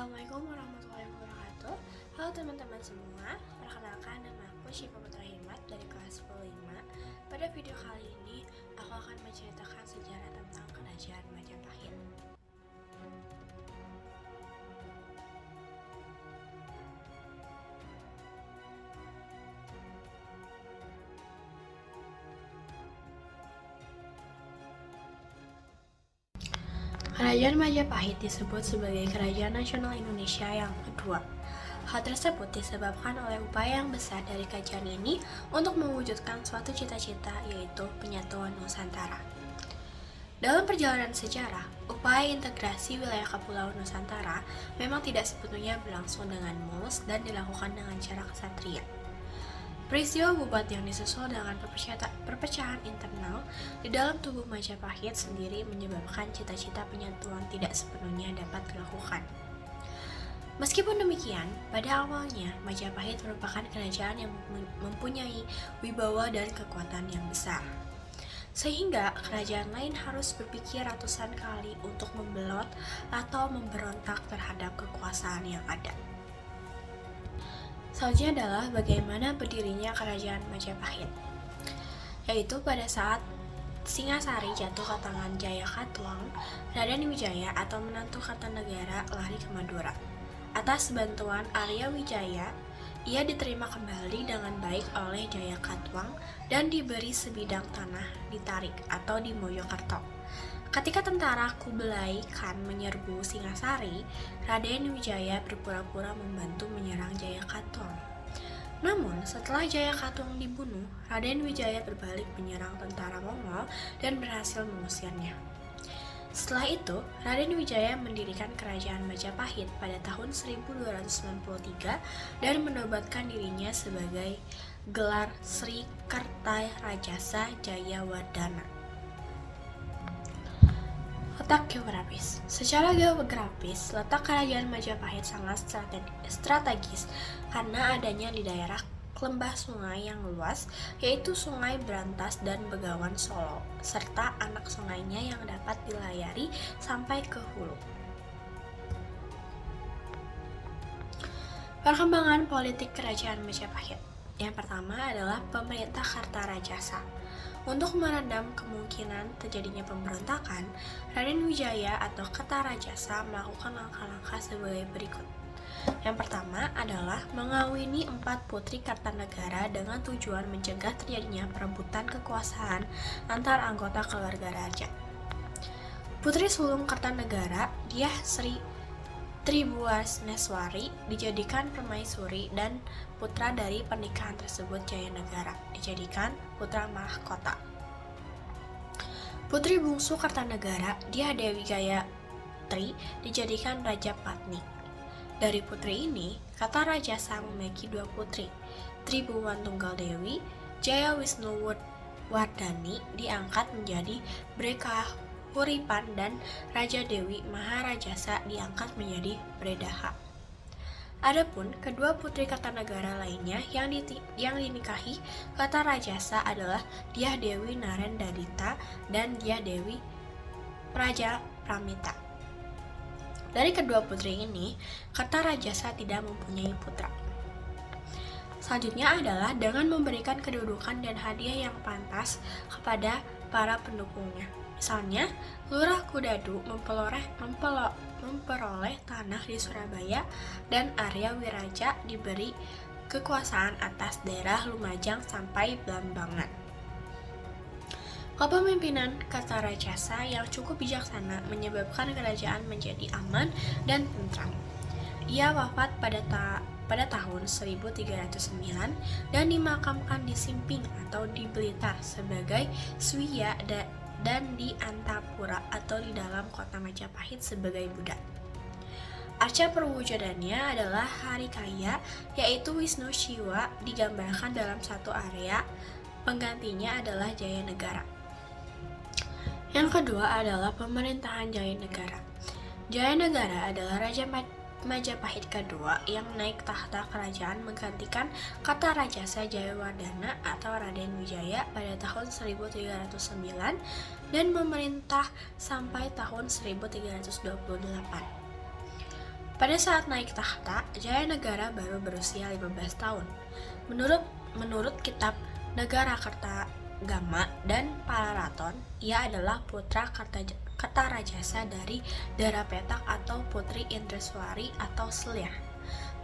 Assalamualaikum warahmatullahi wabarakatuh. Halo teman-teman semua, perkenalkan nama aku Syifa Putra Hikmat dari kelas 10 Pada video kali ini, aku akan menceritakan sejarah tentang Kerajaan Majapahit. Kerajaan Majapahit disebut sebagai Kerajaan Nasional Indonesia yang kedua. Hal tersebut disebabkan oleh upaya yang besar dari kerajaan ini untuk mewujudkan suatu cita-cita, yaitu penyatuan Nusantara. Dalam perjalanan sejarah, upaya integrasi wilayah Kepulauan Nusantara memang tidak sepenuhnya berlangsung dengan mulus dan dilakukan dengan cara kesatria. Peristiwa bubat yang disusul dengan perpecahan internal di dalam tubuh Majapahit sendiri menyebabkan cita-cita penyatuan tidak sepenuhnya dapat dilakukan. Meskipun demikian, pada awalnya Majapahit merupakan kerajaan yang mempunyai wibawa dan kekuatan yang besar. Sehingga kerajaan lain harus berpikir ratusan kali untuk membelot atau memberontak terhadap kekuasaan yang ada. Selanjutnya adalah bagaimana berdirinya Kerajaan Majapahit, yaitu pada saat Singasari jatuh ke tangan Jayakatwang, Raden Wijaya atau menantu Kartanegara lari ke Madura. Atas bantuan Arya Wijaya, ia diterima kembali dengan baik oleh Jayakatwang dan diberi sebidang tanah di Tarik atau di Mojokerto. Ketika tentara Kublai Khan menyerbu Singasari, Raden Wijaya berpura-pura membantu menyerang Jayakatwang. Namun, setelah Jayakatwang dibunuh, Raden Wijaya berbalik menyerang tentara Mongol dan berhasil mengusirnya. Setelah itu, Raden Wijaya mendirikan Kerajaan Majapahit pada tahun 1293 dan menobatkan dirinya sebagai gelar Sri Kertajasa Jayawardhana. Letak geografis. Secara geografis, letak Kerajaan Majapahit sangat strategis karena adanya di daerah lembah sungai yang luas, yaitu Sungai Brantas dan Begawan Solo, serta anak sungainya yang dapat dilayari sampai ke hulu. Perkembangan politik Kerajaan Majapahit. Yang pertama adalah pemerintah Kartarajasa. Untuk meredam kemungkinan terjadinya pemberontakan, Raden Wijaya atau Kertarajasa melakukan langkah-langkah sebagai berikut. Yang pertama adalah mengawini 4 putri Kartanegara dengan tujuan mencegah terjadinya perebutan kekuasaan antar anggota keluarga raja. Putri sulung Kartanegara, Dyah Sri Tribuaneswari, dijadikan permaisuri dan putra dari pernikahan tersebut Jayanegara dijadikan putra mahkota. Putri bungsu Kartanegara, Dyah Dewi Gayatri, dijadikan Raja Patni. Dari putri ini, Kartarajasa memiliki 2 putri, Tribuan Tunggal Dewi, Jaya Wisnuwardhani diangkat menjadi Brekahuripan dan Raja Dewi Maharajasa diangkat menjadi Bredaha. Adapun kedua putri Kartanegara lainnya yang dinikahi Kartarajasa adalah Dyah Dewi Narendadita dan Dyah Dewi Prajapramita. Dari kedua putri ini, Kartarajasa tidak mempunyai putra. Selanjutnya adalah dengan memberikan kedudukan dan hadiah yang pantas kepada para pendukungnya. Misalnya, Lurah Kudadu memperoleh tanah di Surabaya dan Arya Wiraja diberi kekuasaan atas daerah Lumajang sampai Blambangan. Kepemimpinan Kartarajasa yang cukup bijaksana menyebabkan kerajaan menjadi aman dan tentram. Ia wafat pada tahun 1309 dan dimakamkan di Simping atau di Blitar sebagai Swiya dan di Antapura atau di dalam kota Majapahit sebagai budak. Arca perwujudannya adalah Harikaya, yaitu Wisnu Shiwa digambarkan dalam satu area, penggantinya adalah Jayanegara. Yang kedua adalah pemerintahan Jayanegara. Jayanegara adalah Raja Majapahit kedua yang naik tahta kerajaan menggantikan Kartarajasa Jayawardhana atau Raden Wijaya pada tahun 1309 dan memerintah sampai tahun 1328. Pada saat naik tahta, Jayanagara baru berusia 15 tahun. Menurut kitab Negara Kertagama dan Pararaton, ia adalah putra Kertarajasa dari Darapetak atau putri Indreswari atau Selir.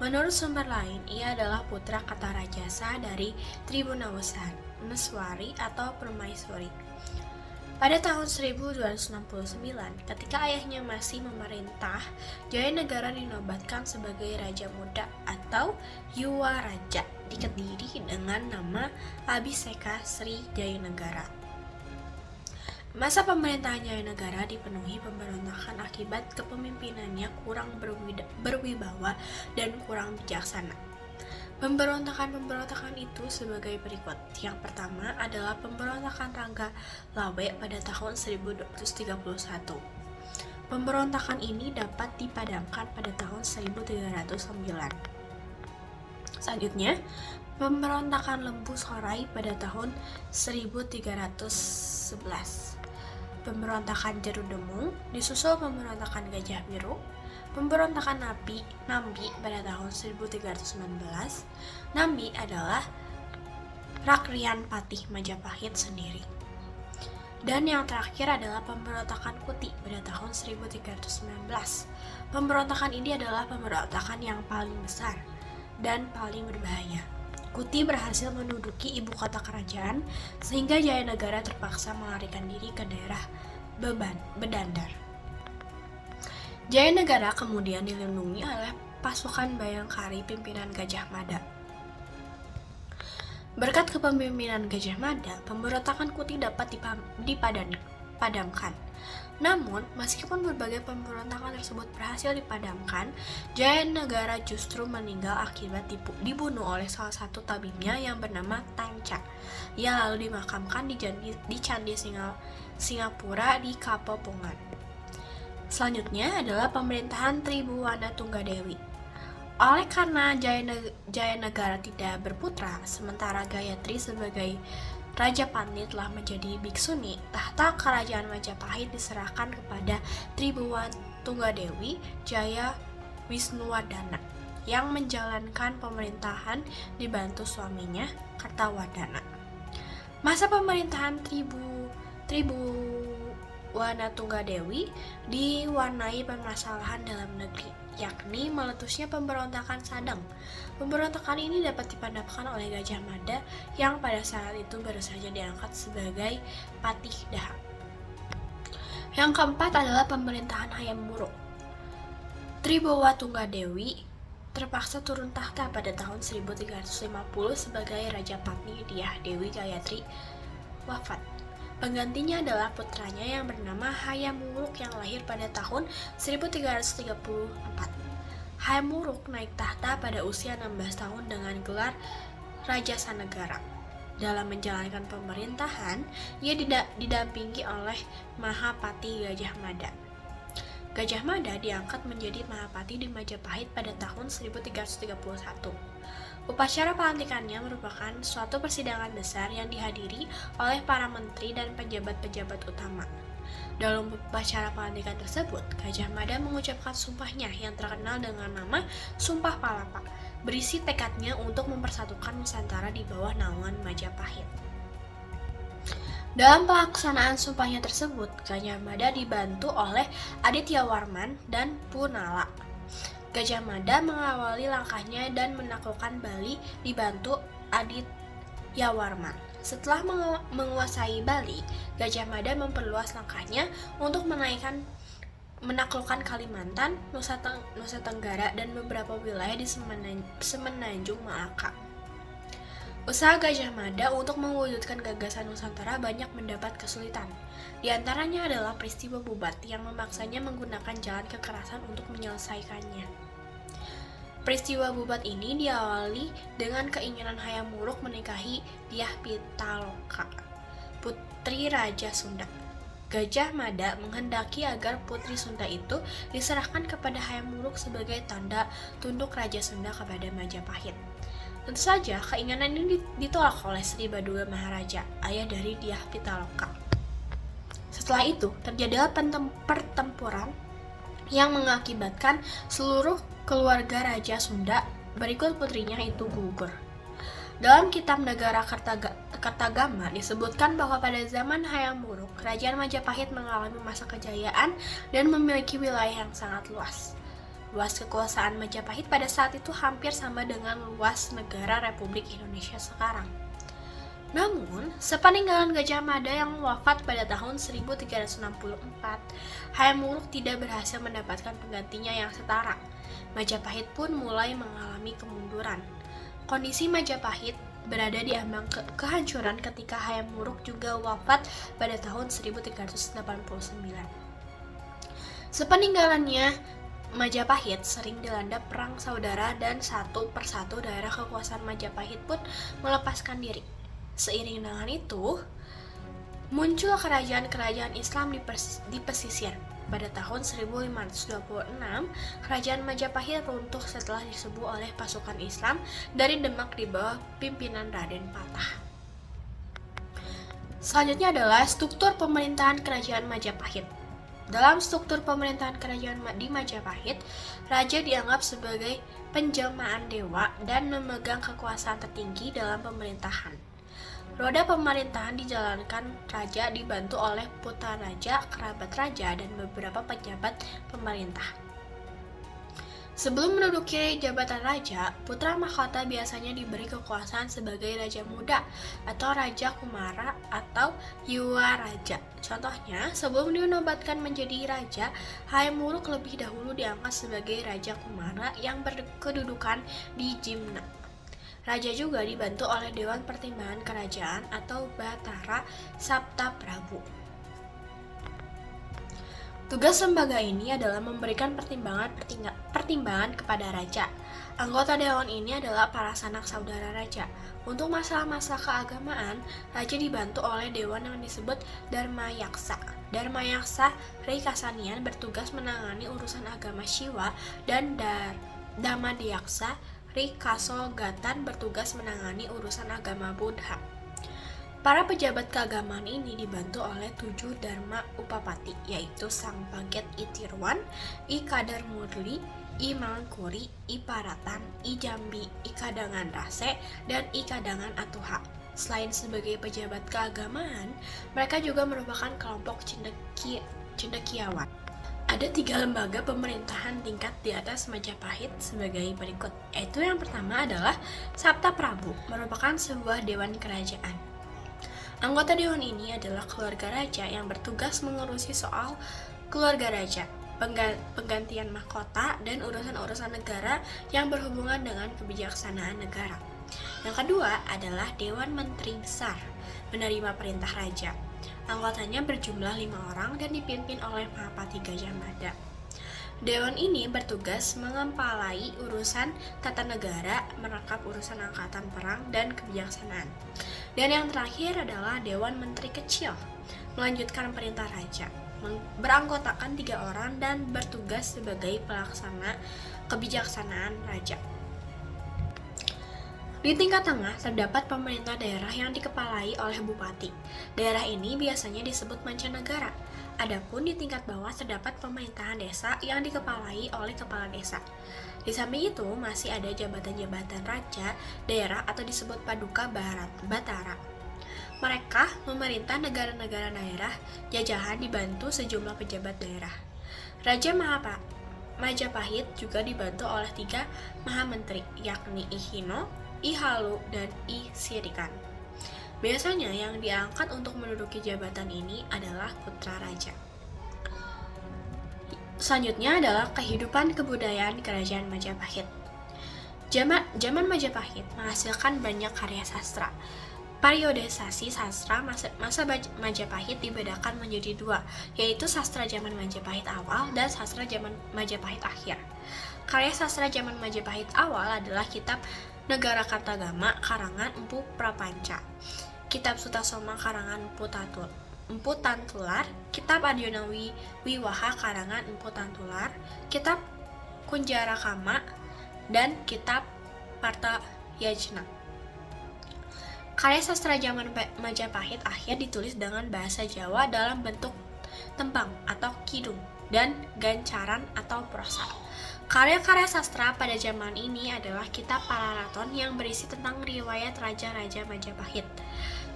Menurut sumber lain, ia adalah putra Kertarajasa dari Tribunaweswari atau Permaisuri. Pada tahun 1269, ketika ayahnya masih memerintah, Jayanagara dinobatkan sebagai Raja Muda atau Yuwa Raja di Kediri dengan nama Abhiseka Sri Jayanagara. Masa pemerintahan Jayanagara dipenuhi pemberontakan akibat kepemimpinannya kurang berwibawa dan kurang bijaksana. Pemberontakan itu sebagai berikut. Yang pertama adalah pemberontakan Rangga Lawe pada tahun 1231. Pemberontakan ini dapat dipadamkan pada tahun 1309. Selanjutnya, pemberontakan Lembu Sorai pada tahun 1311. Pemberontakan Jerudemung disusul pemberontakan Gajah Biru. Pemberontakan Nambi pada tahun 1319. Nambi adalah Rakrian Patih Majapahit sendiri. Dan yang terakhir adalah pemberontakan Kuti pada tahun 1319. Pemberontakan ini adalah pemberontakan yang paling besar dan paling berbahaya. Kuti berhasil menduduki ibu kota kerajaan sehingga Jayanagara terpaksa melarikan diri ke daerah Bedandar. Jayanagara kemudian dilindungi oleh pasukan Bayangkari pimpinan Gajah Mada. Berkat kepemimpinan Gajah Mada, pemberontakan Kuti dapat dipadamkan. Namun, meskipun berbagai pemberontakan tersebut berhasil dipadamkan, Jayanagara justru meninggal akibat dibunuh oleh salah satu tabibnya yang bernama Tanca. Ia lalu dimakamkan di Candi Singapura di Kapopongan. Selanjutnya adalah pemerintahan Tribuwana Tunggadewi. Oleh karena Jayanagara tidak berputra, sementara Gayatri sebagai Raja Pandi telah menjadi biksuni, tahta kerajaan Majapahit diserahkan kepada Tribuwana Tunggadewi Jaya Wisnuwardana yang menjalankan pemerintahan dibantu suaminya Kertawardana. Masa pemerintahan Tribuwana Tunggadewi diwarnai permasalahan dalam negeri, yakni meletusnya pemberontakan Sadang. Pemberontakan ini dapat dipadamkan oleh Gajah Mada yang pada saat itu baru saja diangkat sebagai Patih Daha. Yang keempat adalah pemerintahan Hayam Wuruk. Tribuwana Tunggadewi terpaksa turun tahta pada tahun 1350 sebagai Raja Patih Diah Dewi Gayatri wafat. Penggantinya adalah putranya yang bernama Hayam Wuruk yang lahir pada tahun 1334. Hayam Wuruk naik tahta pada usia 16 tahun dengan gelar Raja Sanegara. Dalam menjalankan pemerintahan, ia didampingi oleh Mahapati Gajah Mada. Gajah Mada diangkat menjadi Mahapati di Majapahit pada tahun 1331. Upacara pelantikannya merupakan suatu persidangan besar yang dihadiri oleh para menteri dan pejabat-pejabat utama. Dalam upacara pelantikan tersebut, Gajah Mada mengucapkan sumpahnya yang terkenal dengan nama Sumpah Palapa, berisi tekadnya untuk mempersatukan Nusantara di bawah naungan Majapahit. Dalam pelaksanaan sumpahnya tersebut, Gajah Mada dibantu oleh Adityawarman dan Punala. Gajah Mada mengawali langkahnya dan menaklukkan Bali dibantu Adityawarman. Setelah menguasai Bali, Gajah Mada memperluas langkahnya untuk menaklukkan Kalimantan, Nusa Tenggara, dan beberapa wilayah di Semenanjung Malaka. Usaha Gajah Mada untuk mewujudkan gagasan Nusantara banyak mendapat kesulitan. Di antaranya adalah peristiwa Bubat yang memaksanya menggunakan jalan kekerasan untuk menyelesaikannya. Peristiwa Bubat ini diawali dengan keinginan Hayam Wuruk menikahi Diah Pitaloka, putri Raja Sunda. Gajah Mada menghendaki agar putri Sunda itu diserahkan kepada Hayam Wuruk sebagai tanda tunduk Raja Sunda kepada Majapahit. Tentu saja, keinginan ini ditolak oleh Sri Baduga Maharaja, ayah dari Diah Pitaloka. Setelah itu, terjadilah pertempuran yang mengakibatkan seluruh keluarga Raja Sunda berikut putrinya itu gugur. Dalam kitab Negara Kertagama disebutkan bahwa pada zaman Hayam Wuruk, Kerajaan Majapahit mengalami masa kejayaan dan memiliki wilayah yang sangat luas. Luas kekuasaan Majapahit pada saat itu hampir sama dengan luas negara Republik Indonesia sekarang. Namun, sepeninggalan Gajah Mada yang wafat pada tahun 1364, Hayam Wuruk tidak berhasil mendapatkan penggantinya yang setara. Majapahit pun mulai mengalami kemunduran. Kondisi Majapahit berada di ambang kehancuran ketika Hayam Wuruk juga wafat pada tahun 1389. Sepeninggalannya, Majapahit sering dilanda perang saudara dan satu persatu daerah kekuasaan Majapahit pun melepaskan diri. Seiring dengan itu, muncul kerajaan-kerajaan Islam di pesisir. Pada tahun 1526, Kerajaan Majapahit runtuh setelah diserbu oleh pasukan Islam dari Demak di bawah pimpinan Raden Patah. Selanjutnya adalah struktur pemerintahan Kerajaan Majapahit. Dalam struktur pemerintahan kerajaan di Majapahit, raja dianggap sebagai penjelmaan dewa dan memegang kekuasaan tertinggi dalam pemerintahan. Roda pemerintahan dijalankan raja dibantu oleh putra raja, kerabat raja, dan beberapa pejabat pemerintah. Sebelum menduduki jabatan raja, putra mahkota biasanya diberi kekuasaan sebagai raja muda atau raja kumara atau yuwa raja. Contohnya, sebelum dinobatkan menjadi raja, Hayam Wuruk lebih dahulu diangkat sebagai raja kumara yang berkedudukan di Jimna. Raja juga dibantu oleh Dewan Pertimbangan Kerajaan atau Batara Sabta Prabu. Tugas lembaga ini adalah memberikan pertimbangan kepada raja. Anggota dewan ini adalah para sanak saudara raja. Untuk masalah-masalah keagamaan, raja dibantu oleh dewan yang disebut Dharma Yaksa. Dharma Yaksa Ri Kasanian bertugas menangani urusan agama Shiva dan Damadiyaksa Ri Kasogatan bertugas menangani urusan agama Buddha. Para pejabat keagamaan ini dibantu oleh 7 Dharma Upapati, yaitu Sang Paget Itirwan, I Kadar Murli, I Mangkuri, I Paratan, I Jambi, I Kadangan Rase, dan I Kadangan Atuha. Selain sebagai pejabat keagamaan, mereka juga merupakan kelompok cendekiawan. Ada 3 lembaga pemerintahan tingkat di atas Majapahit sebagai berikut, yaitu yang pertama adalah Sabta Prabu, merupakan sebuah dewan kerajaan. Anggota dewan ini adalah keluarga raja yang bertugas mengurusi soal keluarga raja, penggantian mahkota, dan urusan-urusan negara yang berhubungan dengan kebijaksanaan negara. Yang kedua adalah Dewan Menteri Besar, menerima perintah raja. Anggotanya berjumlah 5 orang dan dipimpin oleh Mahapati Gajah Mada. Dewan ini bertugas mengempalai urusan tata negara, merangkap urusan angkatan perang, dan kebijaksanaan. Dan yang terakhir adalah Dewan Menteri Kecil, melanjutkan perintah raja, beranggotakan 3 orang dan bertugas sebagai pelaksana kebijaksanaan raja. Di tingkat tengah terdapat pemerintah daerah yang dikepalai oleh bupati. Daerah ini biasanya disebut mancanegara. Adapun di tingkat bawah terdapat pemerintahan desa yang dikepalai oleh kepala desa. Di samping itu masih ada jabatan-jabatan raja daerah atau disebut Paduka Batara. Mereka memerintah negara-negara daerah jajahan dibantu sejumlah pejabat daerah. Raja Majapahit juga dibantu oleh 3 mahamenteri, yakni I Hino, I Halu, dan I Sirikan. Biasanya yang diangkat untuk menduduki jabatan ini adalah putra raja. Selanjutnya adalah kehidupan kebudayaan Kerajaan Majapahit. Zaman Majapahit menghasilkan banyak karya sastra. Periodisasi sastra masa Majapahit dibedakan menjadi 2, yaitu sastra zaman Majapahit awal dan sastra zaman Majapahit akhir. Karya sastra zaman Majapahit awal adalah kitab Negara Kertagama karangan Empu Prapanca, kitab Sutasoma karangan Empu Tantular, kitab Adiyana Wiwaha karangan Empu Tantular, kitab Kunjarakama, dan kitab Partayajna. Karya sastra zaman Majapahit akhir ditulis dengan bahasa Jawa dalam bentuk tembang atau kidung. dan gancaran atau prosa. Karya-karya sastra pada zaman ini adalah kitab Pararaton yang berisi tentang riwayat Raja-Raja Majapahit,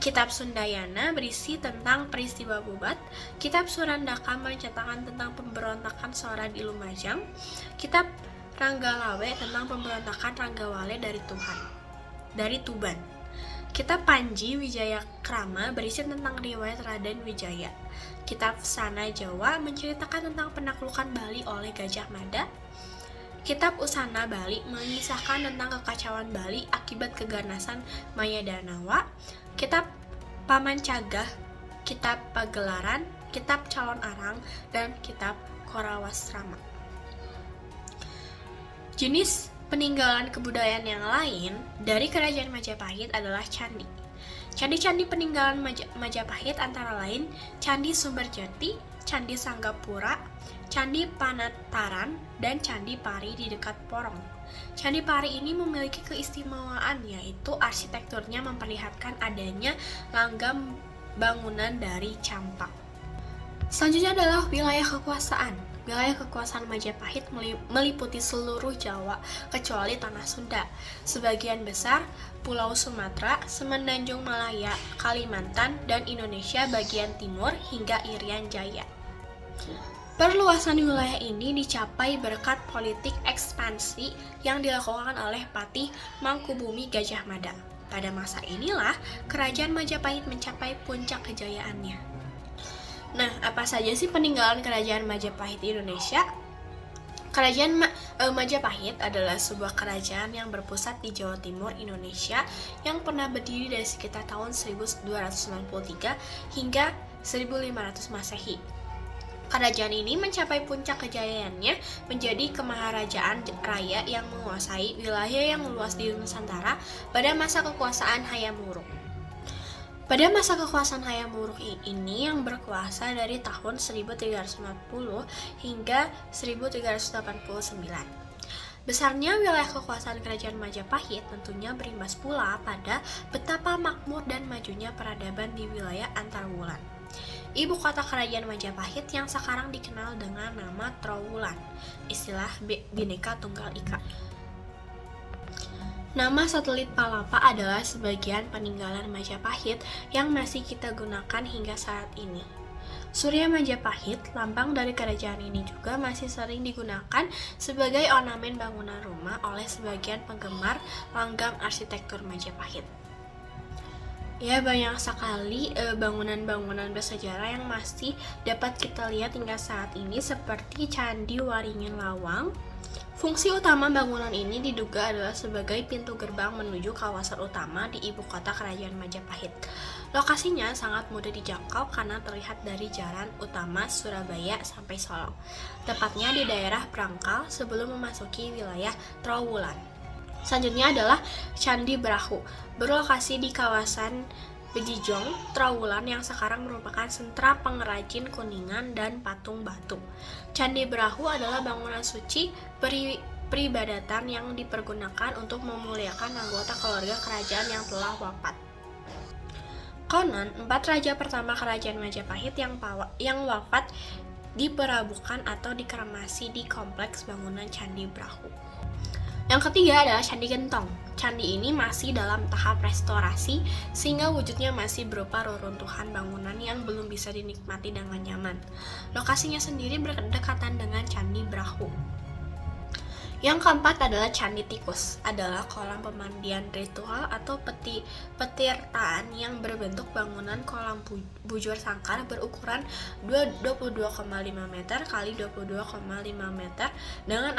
kitab Sundayana berisi tentang peristiwa Bubat, kitab Surandaka menceritakan tentang pemberontakan Sora di Lumajang, kitab Ranggalawe tentang pemberontakan Ranggawale dari Tuban. Kitab Panji Wijayakrama berisi tentang riwayat Raden Wijaya. Kitab Sana Jawa menceritakan tentang penaklukan Bali oleh Gajah Mada. Kitab Usana Bali mengisahkan tentang kekacauan Bali akibat keganasan Mayadanawa. Kitab Pamancagah, Kitab Pagelaran, Kitab Calon Arang, dan Kitab Korawasrama. Jenis peninggalan kebudayaan yang lain dari Kerajaan Majapahit adalah candi. Candi-candi peninggalan Majapahit antara lain Candi Sumberjati, Candi Sanggapura, Candi Panataran, dan Candi Pari di dekat Porong. Candi Pari ini memiliki keistimewaan, yaitu arsitekturnya memperlihatkan adanya langgam bangunan dari campak. Selanjutnya adalah wilayah kekuasaan. Wilayah kekuasaan Majapahit meliputi seluruh Jawa kecuali Tanah Sunda, sebagian besar Pulau Sumatera, Semenanjung Malaya, Kalimantan, dan Indonesia bagian timur hingga Irian Jaya. Perluasan wilayah ini dicapai berkat politik ekspansi yang dilakukan oleh Patih Mangkubumi Gajah Mada. Pada masa inilah Kerajaan Majapahit mencapai puncak kejayaannya. Nah, apa saja sih peninggalan Kerajaan Majapahit di Indonesia? Kerajaan Majapahit adalah sebuah kerajaan yang berpusat di Jawa Timur Indonesia yang pernah berdiri dari sekitar tahun 1293 hingga 1500 Masehi. Kerajaan ini mencapai puncak kejayaannya menjadi kemaharajaan raya yang menguasai wilayah yang luas di Nusantara pada masa kekuasaan Hayam Wuruk. Pada masa kekuasaan Hayam Wuruk ini yang berkuasa dari tahun 1350 hingga 1389. Besarnya wilayah kekuasaan Kerajaan Majapahit tentunya berimbas pula pada betapa makmur dan majunya peradaban di wilayah Antarwulan. Ibu kota Kerajaan Majapahit yang sekarang dikenal dengan nama Trowulan, istilah Bhinneka Tunggal Ika. Nama satelit Palapa adalah sebagian peninggalan Majapahit yang masih kita gunakan hingga saat ini. Surya Majapahit, lambang dari kerajaan ini juga masih sering digunakan sebagai ornamen bangunan rumah oleh sebagian penggemar langgam arsitektur Majapahit. Ya, banyak sekali bangunan-bangunan bersejarah yang masih dapat kita lihat hingga saat ini seperti Candi Waringin Lawang. Fungsi utama bangunan ini diduga adalah sebagai pintu gerbang menuju kawasan utama di ibu kota Kerajaan Majapahit. Lokasinya sangat mudah dijangkau karena terlihat dari jalan utama Surabaya sampai Solo, tepatnya di daerah Brangkal sebelum memasuki wilayah Trowulan. Selanjutnya adalah Candi Brahu, berlokasi di kawasan Bejijong, Trowulan yang sekarang merupakan sentra pengrajin kuningan dan patung batu. Candi Brahu adalah bangunan suci peribadatan yang dipergunakan untuk memuliakan anggota keluarga kerajaan yang telah wafat. Konon, 4 raja pertama Kerajaan Majapahit yang wafat diperabukan atau dikremasi di kompleks bangunan Candi Brahu. Yang ketiga adalah Candi Gentong. Candi ini masih dalam tahap restorasi sehingga wujudnya masih berupa reruntuhan bangunan yang belum bisa dinikmati dengan nyaman. Lokasinya sendiri berdekatan dengan Candi Brahu. Yang keempat adalah Candi Tikus, adalah kolam pemandian ritual atau petirtaan yang berbentuk bangunan kolam bujur sangkar berukuran 22,5 meter x 22,5 meter dengan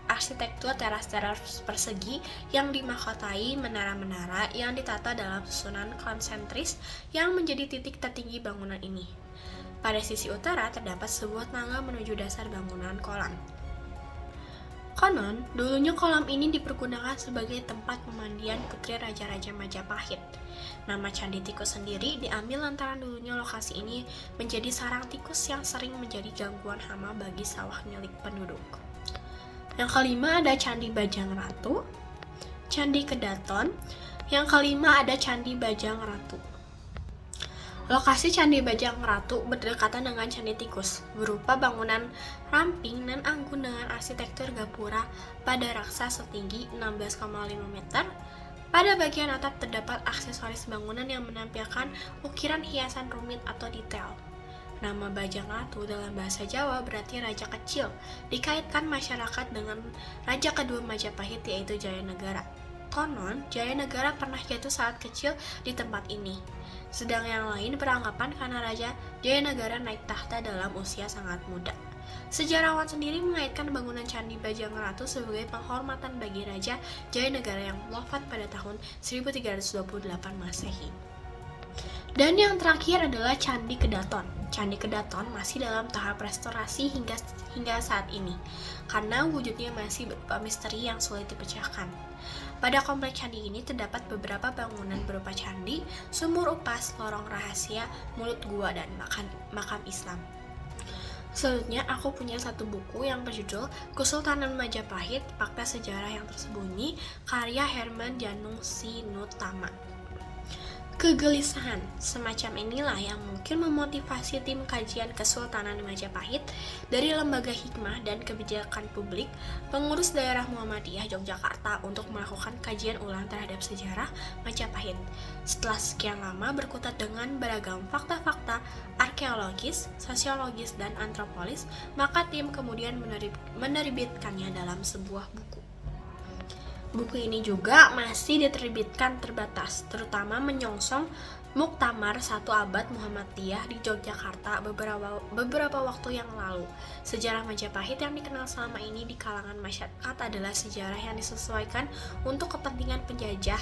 arsitektur teras-teras persegi yang dimahkotai menara-menara yang ditata dalam susunan konsentris yang menjadi titik tertinggi bangunan ini. Pada sisi utara terdapat sebuah tangga menuju dasar bangunan kolam. Konon, dulunya kolam ini dipergunakan sebagai tempat pemandian putri raja-raja Majapahit. Nama Candi Tikus sendiri diambil lantaran dulunya lokasi ini menjadi sarang tikus yang sering menjadi gangguan hama bagi sawah milik penduduk. Yang kelima ada Candi Bajang Ratu, Candi Kedaton. Yang kelima ada Candi Bajang Ratu. Lokasi Candi Bajang-Ratu berdekatan dengan Candi Tikus, berupa bangunan ramping dan anggun dengan arsitektur gapura pada raksa setinggi 16,5 meter. Pada bagian atap terdapat aksesoris bangunan yang menampilkan ukiran hiasan rumit atau detail. Nama Bajang-Ratu dalam bahasa Jawa berarti raja kecil, dikaitkan masyarakat dengan raja kedua Majapahit yaitu Jayanegara. Konon, Jayanegara pernah jatuh saat kecil di tempat ini. Sedang yang lain beranggapan karena Raja Jayanegara naik tahta dalam usia sangat muda. Sejarawan sendiri mengaitkan bangunan Candi Bajang-Ratu sebagai penghormatan bagi Raja Jayanegara yang wafat pada tahun 1328 Masehi. Dan yang terakhir adalah Candi Kedaton. Candi Kedaton masih dalam tahap restorasi hingga saat ini, karena wujudnya masih berupa misteri yang sulit dipecahkan. Pada kompleks candi ini terdapat beberapa bangunan berupa candi, sumur upas, lorong rahasia, mulut gua, dan makam Islam. Selanjutnya, aku punya satu buku yang berjudul Kesultanan Majapahit, Fakta Sejarah yang Tersembunyi, karya Herman Janung Sinutama. Kegelisahan semacam inilah yang mungkin memotivasi tim kajian Kesultanan Majapahit dari Lembaga Hikmah dan Kebijakan Publik, pengurus daerah Muhammadiyah Yogyakarta untuk melakukan kajian ulang terhadap sejarah Majapahit. Setelah sekian lama berkutat dengan beragam fakta-fakta arkeologis, sosiologis, dan antropologis, maka tim kemudian menerbitkannya dalam sebuah buku. Buku ini juga masih diterbitkan terbatas, terutama menyongsong Muktamar 1 Abad Muhammadiyah di Yogyakarta beberapa waktu yang lalu. Sejarah Majapahit yang dikenal selama ini di kalangan masyarakat adalah sejarah yang disesuaikan untuk kepentingan penjajah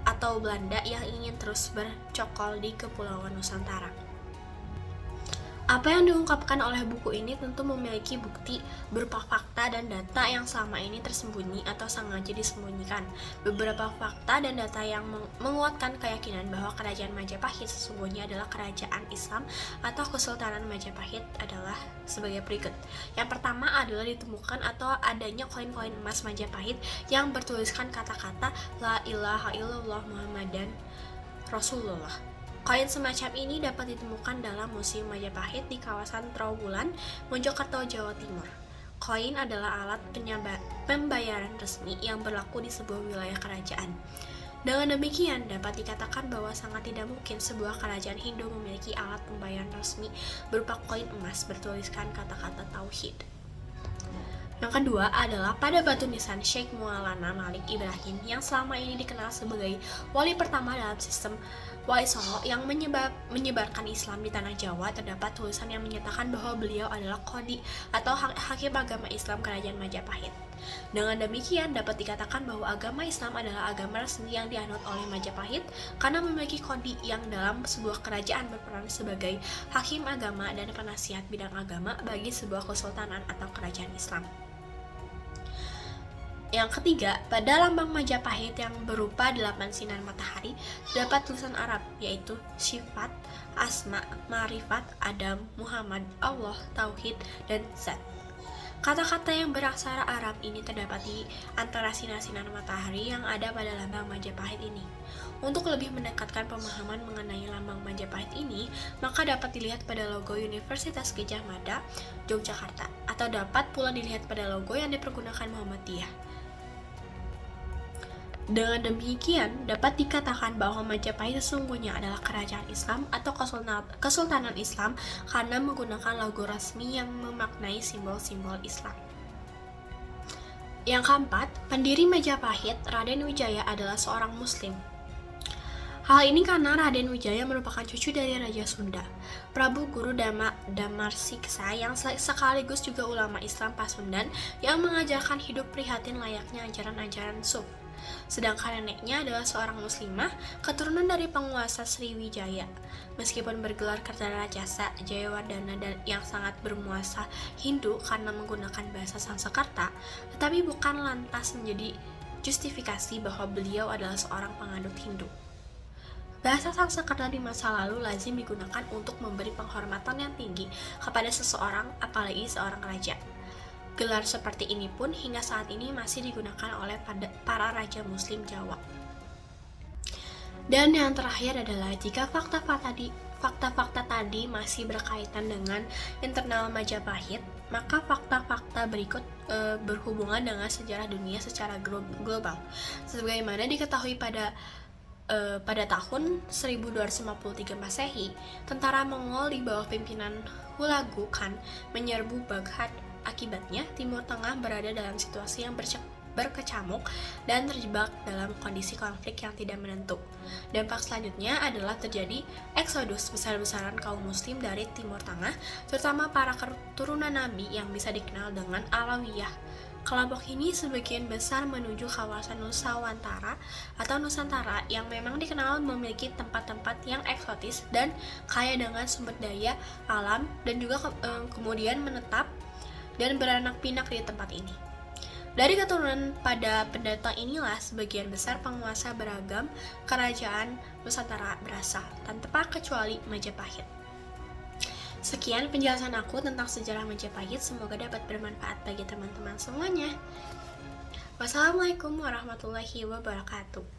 atau Belanda yang ingin terus bercokol di Kepulauan Nusantara. Apa yang diungkapkan oleh buku ini tentu memiliki bukti berupa fakta dan data yang selama ini tersembunyi atau sengaja disembunyikan. Beberapa fakta dan data yang menguatkan keyakinan bahwa Kerajaan Majapahit sesungguhnya adalah kerajaan Islam atau Kesultanan Majapahit adalah sebagai berikut. Yang pertama adalah ditemukan atau adanya koin-koin emas Majapahit yang bertuliskan kata-kata La ilaha illallah Muhammadan Rasulullah. Koin semacam ini dapat ditemukan dalam Museum Majapahit di kawasan Trawulan, Mojokerto, Jawa Timur. Koin adalah alat pembayaran resmi yang berlaku di sebuah wilayah kerajaan. Dengan demikian, dapat dikatakan bahwa sangat tidak mungkin sebuah kerajaan Hindu memiliki alat pembayaran resmi berupa koin emas bertuliskan kata-kata tauhid. Yang kedua adalah pada batu nisan Sheikh Maulana Malik Ibrahim yang selama ini dikenal sebagai wali pertama dalam sistem Wali Songo yang menyebarkan Islam di tanah Jawa. Terdapat tulisan yang menyatakan bahwa beliau adalah qadhi atau hakim agama Islam Kerajaan Majapahit. Dengan demikian dapat dikatakan bahwa agama Islam adalah agama resmi yang dianut oleh Majapahit karena memiliki qadhi yang dalam sebuah kerajaan berperan sebagai hakim agama dan penasihat bidang agama bagi sebuah kesultanan atau kerajaan Islam. Yang ketiga, pada lambang Majapahit yang berupa 8 sinar matahari terdapat tulisan Arab yaitu Sifat, Asma, Ma'rifat, Adam, Muhammad, Allah, Tauhid, dan Zat. Kata-kata yang beraksara Arab ini terdapat di antara sinar-sinar matahari yang ada pada lambang Majapahit ini. Untuk lebih mendekatkan pemahaman mengenai lambang Majapahit ini, maka dapat dilihat pada logo Universitas Gadjah Mada, Yogyakarta, atau dapat pula dilihat pada logo yang dipergunakan Muhammadiyah. Dengan demikian, dapat dikatakan bahwa Majapahit sesungguhnya adalah kerajaan Islam atau kesultanan Islam karena menggunakan logo resmi yang memaknai simbol-simbol Islam. Yang keempat, pendiri Majapahit, Raden Wijaya adalah seorang Muslim. Hal ini karena Raden Wijaya merupakan cucu dari Raja Sunda, Prabu Guru Damarsiksa yang sekaligus juga ulama Islam Pasundan yang mengajarkan hidup prihatin layaknya ajaran-ajaran Suf. Sedangkan neneknya adalah seorang muslimah, keturunan dari penguasa Sriwijaya. Meskipun bergelar Kertajasa Jayawardana dan yang sangat bermuasa Hindu karena menggunakan bahasa Sanskerta, tetapi bukan lantas menjadi justifikasi bahwa beliau adalah seorang penganut Hindu. Bahasa Sanskerta di masa lalu lazim digunakan untuk memberi penghormatan yang tinggi kepada seseorang, apalagi seorang raja. Gelar seperti ini pun hingga saat ini masih digunakan oleh para raja muslim Jawa. Dan yang terakhir adalah jika fakta-fakta tadi masih berkaitan dengan internal Majapahit, maka fakta-fakta berikut berhubungan dengan sejarah dunia secara global. Sebagaimana diketahui pada tahun 1253 Masehi, tentara Mongol di bawah pimpinan Hulagu Khan menyerbu Baghdad. Akibatnya, Timur Tengah berada dalam situasi yang berkecamuk dan terjebak dalam kondisi konflik yang tidak menentu. Dampak selanjutnya adalah terjadi eksodus besar-besaran kaum muslim dari Timur Tengah, terutama para keturunan Nabi yang bisa dikenal dengan Alawiyah. Kelompok ini sebagian besar menuju kawasan Nusantara atau Nusantara yang memang dikenal memiliki tempat-tempat yang eksotis dan kaya dengan sumber daya alam, dan juga kemudian menetap dan beranak pinak di tempat ini. Dari keturunan pada pendatang inilah sebagian besar penguasa beragam kerajaan Nusantara berasal, tanpa kecuali Majapahit. Sekian penjelasan aku tentang sejarah Majapahit, semoga dapat bermanfaat bagi teman-teman semuanya. Wassalamualaikum warahmatullahi wabarakatuh.